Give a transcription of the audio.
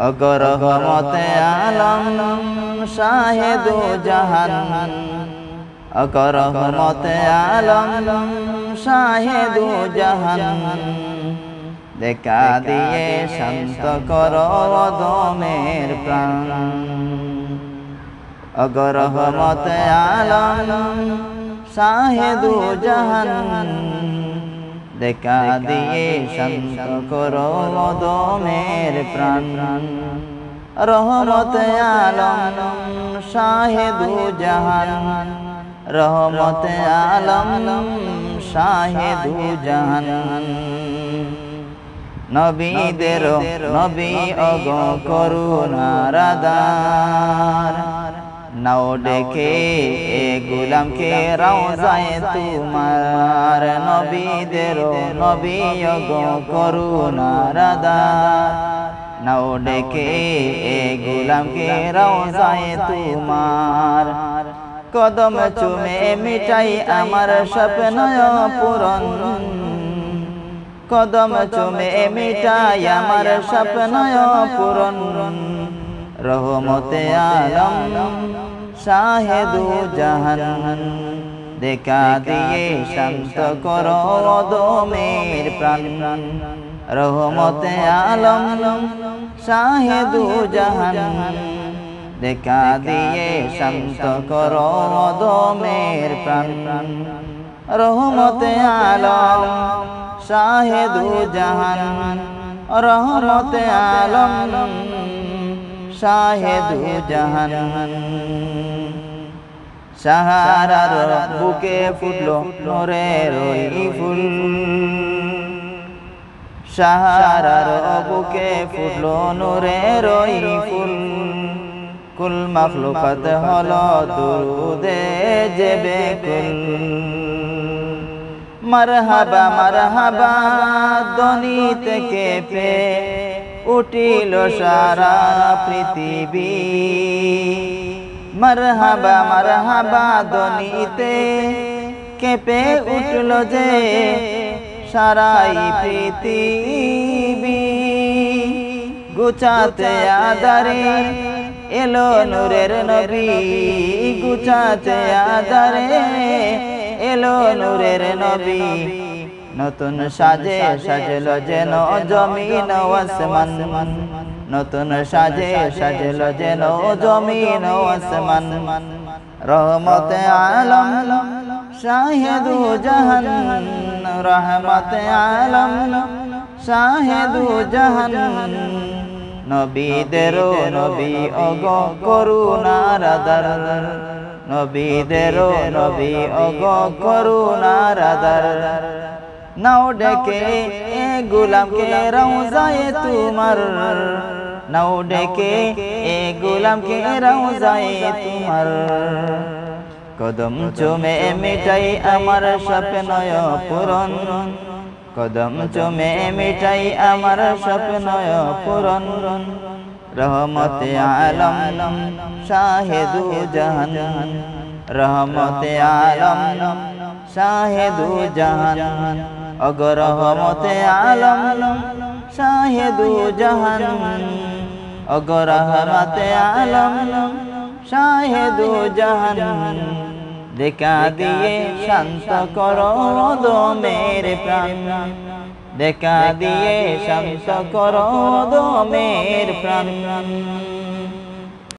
অগর রহমতে আলম শাহেদু জাহান অগর রহমতে আলম শাহেদু জাহান দেখা দিয়ে শান্ত করো অদমের প্রাণ অগর রহমতে আলম শাহেদু জাহান দেখা দিয়ে শান্ত করো অদমের প্রাণ রহমতে আলম শাহেদু জাহান রহমতে আলম শাহেদু জাহান নবীদের নবী অগ করুণার আধার নাও ডেকে এ গোলামকে রওজায়ে তোমার নবীদের নবী অগ করুণার আধার নাও ডেকে এ গোলামকে রওজায়ে তোমার কদম চুমে মিটাই আমার স্বপ্ন পূরণ কদম চুমে মিটাই আমার স্বপ্ন পূরণ রহমতে আলম শাহেদু জাহান দেখা দিয়ে শান্ত করো অদমের প্রাণ রহমতে আলম শাহেদু জাহান দেখা দিয়ে শান্ত করো অদমের প্রাণ রহমতে আলম শাহেদু জাহান রহমতে আলম শাহেদু জাহান সাহারার বুকে ফুটলো নূরের ওই ফুল সাহারার বুকে ফুটলো নূরের ওই ফুল কুল মাখলুকাত হলো দুরুদে যে বেকুল মারহাবা মারহাবা ধ্বনি থেকে পে উঠিল সারা পৃথিবী মারহাবা মারহাবা ধ্বনিতে কেঁপে উঠল যে সারাই পৃথিবী গুচাতে আদারে এলো নূরের নবী গুচাতে আদারে এলো নূরের নবী নতুন সাজে সাজলো যেন জমিন আসমান নতুন সাজে সাজলো যেন জমিন আসমান রহমতে আলম শাহেদু জাহান রহমতে আলম শাহেদু জাহান নবীদের নবী অগ করুণার আধার নবীদের নবী অগ করুণার আধার নাও ডেকে এ গোলামকে রওজায়ে তোমার নাও ডেকে এ গোলামকে রওজায়ে তোমার কদম চুমে মিটাই আমার স্বপ্ন পূরণ কদম চুমে মিটাই আমার স্বপ্ন পূরণ রহমতে আলম শাহেদু জাহান রহমতে আলম শাহেদু জাহান অগর রহমতে আলম শাহেদু জাহান অগর রহমতে আলম শাহেদু জাহান দেখা দিয়ে শান্ত করো অদমের প্রাণ দেখা দিয়ে শান্ত করো অদমের প্রাণ